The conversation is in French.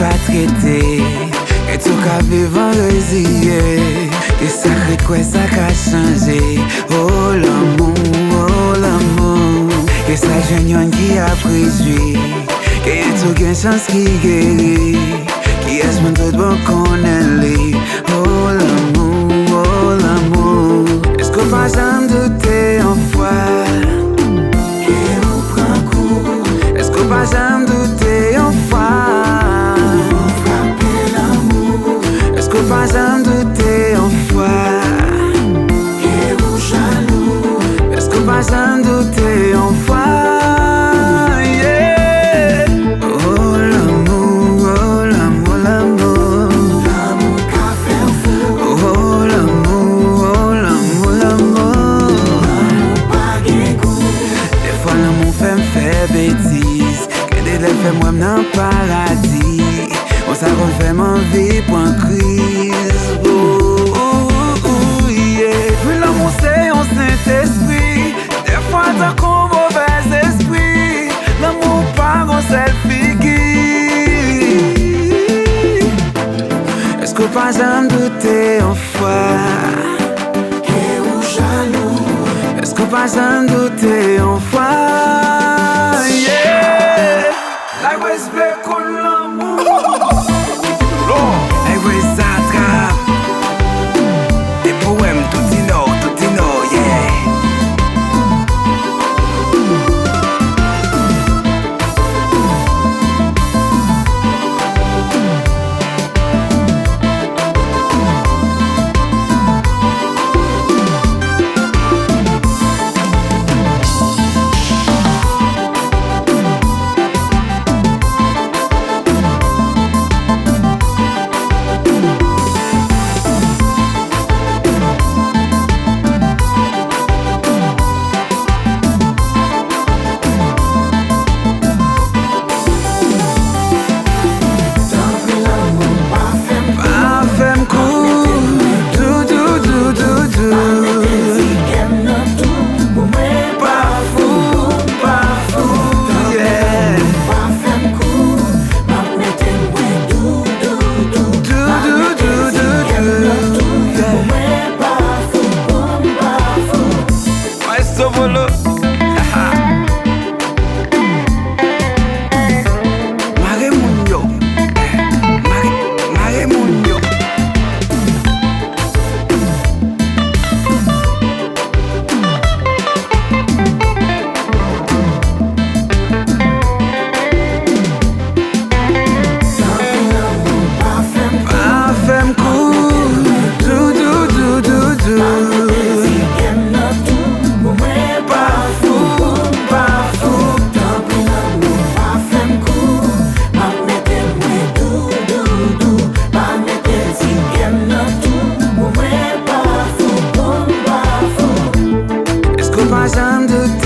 pas traité. Et tout qu'à vivre en résilié. Et sacré quoi ça qu'a changé. Oh l'amour. Et ça jeune qui a préjugé. Et tout qu'une chance qui guérit. Qui est-ce mon tout bon qu'on est. Oh l'amour. Est-ce qu'on va s'en douter en foi? Et on prend coup. Est-ce qu'on va s'en douter en foi? On frappe l'amour. Est-ce qu'on va s'en douter en foi? Et on jaloux. Est-ce qu'on va s'en douter en foi? Bêtise, que des lèvres fait moi dans le paradis. On s'arrête fait mon vie pour une crise. Yeah. Mais l'amour c'est un Saint-Esprit. Des fois t'as qu'un mauvais esprit. L'amour pas un seul figure. Est-ce que pas j'en douter en foi? Et ou jaloux. Est-ce que pas j'en douter en foi? Pas j'en doute.